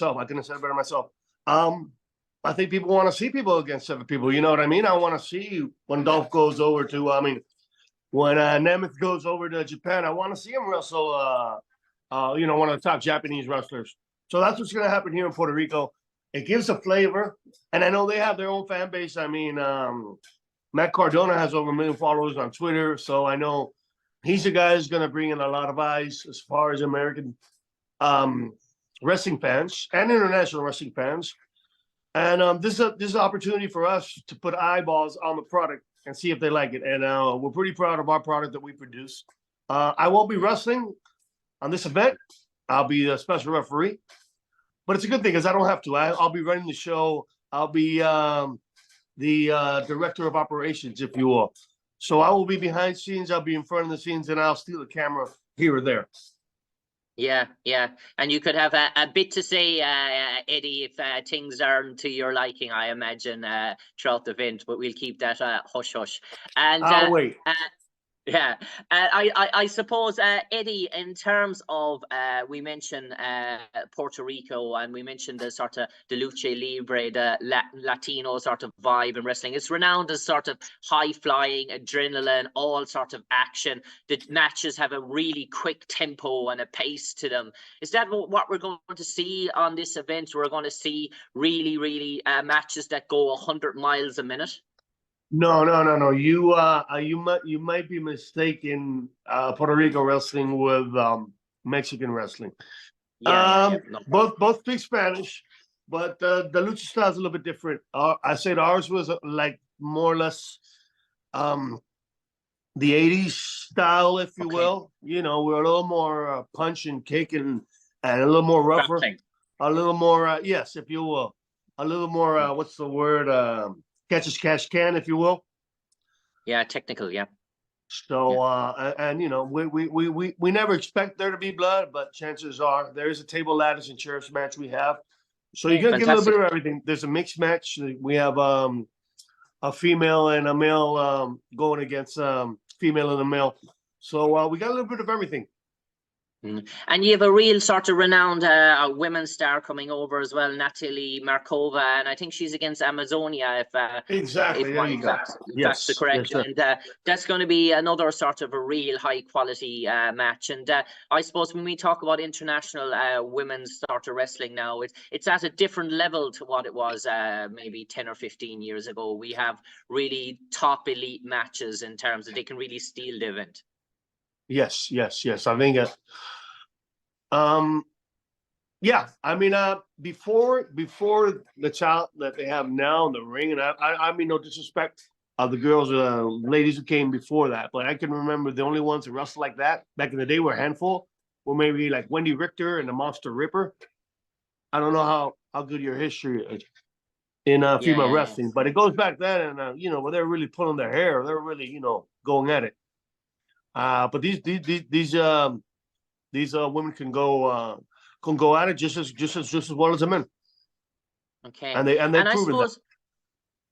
I couldn't have said it better myself. I think people want to see people against 7 people. You know what I mean? I want to see when Dolph goes over to, when Nemeth goes over to Japan, I want to see him wrestle, one of the top Japanese wrestlers. So that's what's going to happen here in Puerto Rico. It gives a flavor. And I know they have their own fan base. I mean, Matt Cardona has over 1 million followers on Twitter. So I know he's a guy who's going to bring in a lot of eyes as far as American wrestling fans and international wrestling fans. And this is an opportunity for us to put eyeballs on the product and see if they like it. And we're pretty proud of our product that we produce. I won't be wrestling on this event. I'll be a special referee. But it's a good thing because I don't have to. I'll be running the show. I'll be the director of operations, if you will. So I will be behind scenes. I'll be in front of the scenes, and I'll steal the camera here or there. Yeah. And you could have a bit to say, Eddie, if things aren't to your liking, I imagine, throughout the event, but we'll keep that hush-hush. And I'll wait. Yeah, I suppose, Eddie, in terms of, we mentioned Puerto Rico, and we mentioned the sort of the lucha libre, the Latino sort of vibe in wrestling. It's renowned as sort of high-flying, adrenaline, all sort of action. The matches have a really quick tempo and a pace to them. Is that what we're going to see on this event? We're going to see really matches that go 100 miles a minute? No. You might be mistaken. Puerto Rico wrestling with Mexican wrestling. Yeah. No. Both speak Spanish, but the lucha style is a little bit different. I said ours was like more or less the 80s style, if you will. You know, we're a little more punch and kick and a little more rougher, a little more yes, if you will, a little more what's the word? Catch as catch can, if you will. Yeah, technical, yeah. So and you know, we never expect there to be blood, but chances are there is a table, ladders, and chairs match we have. So you're gonna get a little bit of everything. There's a mixed match. We have a female and a male going against female and a male. So we got a little bit of everything. And you have a real sort of renowned women's star coming over as well, Natalie Markova, and I think she's against Amazonia. Exactly, there you go. That's the correct. Yes, and that's going to be another sort of a real high quality match. And I suppose when we talk about international women's sort of wrestling now, it's at a different level to what it was maybe 10 or 15 years ago. We have really top elite matches in terms of they can really steal the event. Yes. I think yeah, I mean before the child that they have now in the ring, and I mean no disrespect of the girls ladies who came before that, but I can remember the only ones who wrestled like that back in the day were a handful, or maybe like Wendy Richter and the Monster Ripper. I don't know how good your history is in female wrestling, but it goes back then, and you know, when they're really pulling their hair, they're really, you know, going at it. But these women can go at it just as well as the men. Okay, and they've proven suppose, that.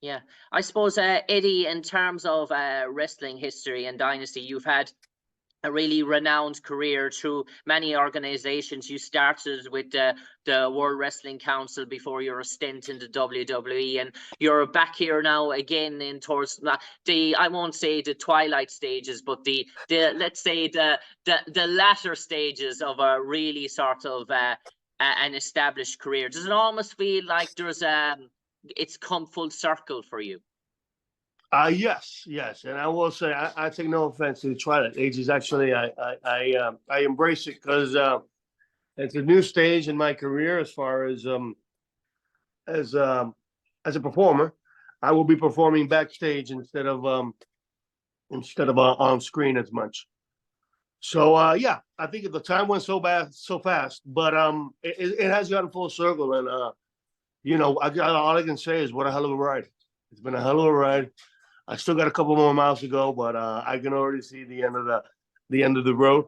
Yeah, I suppose Eddie, in terms of wrestling history and dynasty, you've had a really renowned career through many organizations. You started with the World Wrestling Council before your stint in the WWE, and you're back here now again in towards I won't say the twilight stages, but the let's say the latter stages of a really sort of an established career. Does it almost feel like there's it's come full circle for you? Yes, and I will say I take no offense to the twilight ages. Actually, I embrace it because it's a new stage in my career as far as a performer. I will be performing backstage instead of on screen as much. So yeah, I think the time went so fast, but it has gotten full circle, and you know, all I can say is what a hell of a ride. It's been a hell of a ride. I still got a couple more miles to go, but I can already see the end of the road,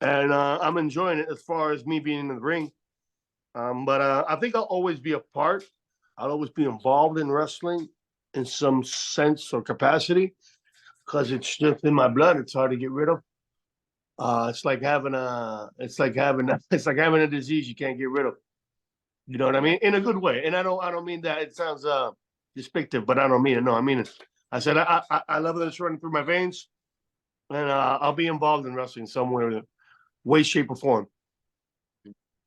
and I'm enjoying it as far as me being in the ring. But I think I'll always be a part. I'll always be involved in wrestling in some sense or capacity because it's just in my blood. It's hard to get rid of. It's like having a disease you can't get rid of. You know what I mean? In a good way. And I don't mean that it sounds despictive, but I don't mean it. No, I mean it. I said I love that it's running through my veins, and I'll be involved in wrestling somewhere, way, shape, or form.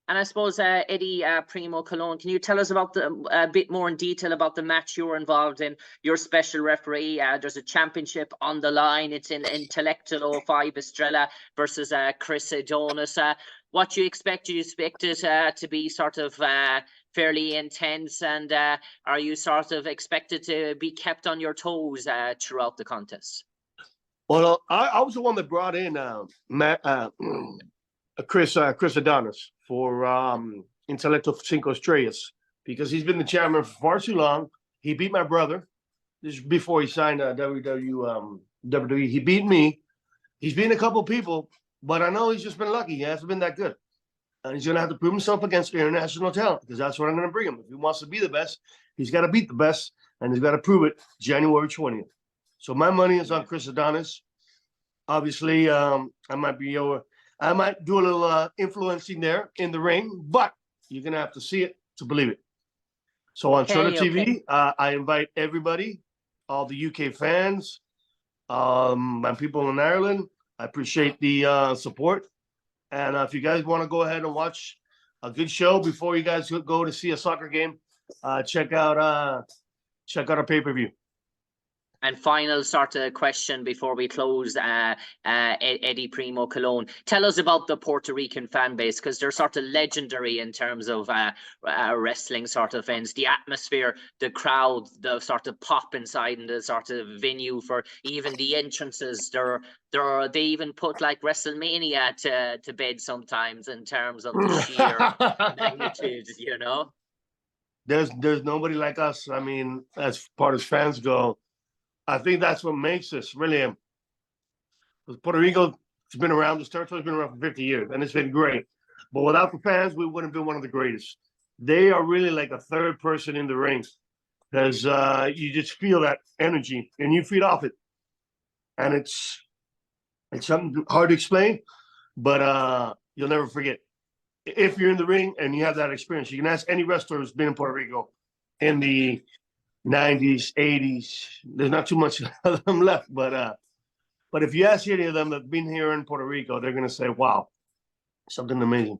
And I suppose, Eddie, Primo Colon, can you tell us about a bit more in detail about the match you were involved in? You're special referee. There's a championship on the line. It's in Intellectual 5 Estrella versus Chris Adonis. What do you expect? Do you expect it to be sort of fairly intense? And are you sort of expected to be kept on your toes throughout the contest? Well, I was the one that brought in Chris Adonis for Intellectual 5 Estrellas, because he's been the chairman for far too long. He beat my brother. This is before he signed WWE. He beat me. He's beaten a couple people, but I know he's just been lucky. He hasn't been that good. And he's going to have to prove himself against international talent, because that's what I'm going to bring him. If he wants to be the best, he's got to beat the best, and he's got to prove it January 20th. So my money is on Chris Adonis. Obviously, I might do a little influencing there in the ring, but you're going to have to see it to believe it. So on Twitter TV, I invite everybody, all the UK fans, and people in Ireland. I appreciate the support. And if you guys want to go ahead and watch a good show before you guys go to see a soccer game, check out our pay-per-view. And final sort of question before we close, Eddie Primo Colon. Tell us about the Puerto Rican fan base, because they're sort of legendary in terms of wrestling sort of events. The atmosphere, the crowd, the sort of pop inside, and the sort of venue for even the entrances. They even put like WrestleMania to bed sometimes in terms of the sheer magnitude, you know? There's nobody like us. I mean, as far as fans go, I think that's what makes us really. Puerto Rico has been around. This territory's been around for 50 years, and it's been great. But without the fans, we wouldn't have been one of the greatest. They are really like a third person in the ring, because you just feel that energy and you feed off it, and it's something hard to explain, but you'll never forget. If you're in the ring and you have that experience, you can ask any wrestler who's been in Puerto Rico in the 90s, 80s. There's not too much of them left, but if you ask any of them that've been here in Puerto Rico, they're gonna say, "Wow, something amazing."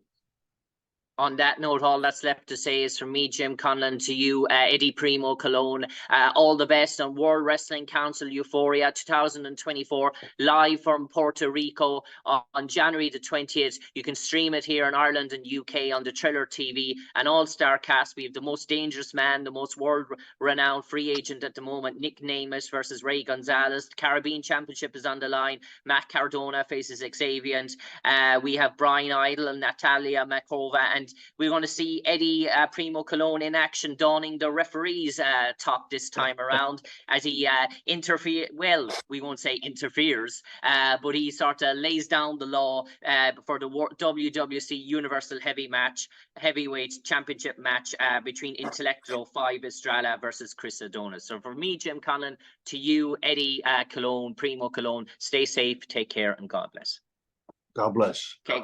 On that note, all that's left to say is from me, Jim Conlan, to you, Eddie Primo Colon. All the best on World Wrestling Council Euphoria 2024, live from Puerto Rico on January the 20th. You can stream it here in Ireland and UK on the Triller TV. An all-star cast. We have the most dangerous man, the most world-renowned free agent at the moment, Nick Namus versus Ray Gonzalez. The Caribbean Championship is on the line. Matt Cardona faces Xavier. We have Brian Idle and Natalia Makova, and we're going to see Eddie Primo Colon in action, donning the referee's top this time around, as he we won't say interferes, but he sort of lays down the law for the WWC Universal Heavyweight Championship match between Intellectual 5 Estrella versus Chris Adonis. So for me, Jim Conlan, to you, Eddie Colon, Primo Colon, stay safe, take care, and God bless. God bless. Okay, guys.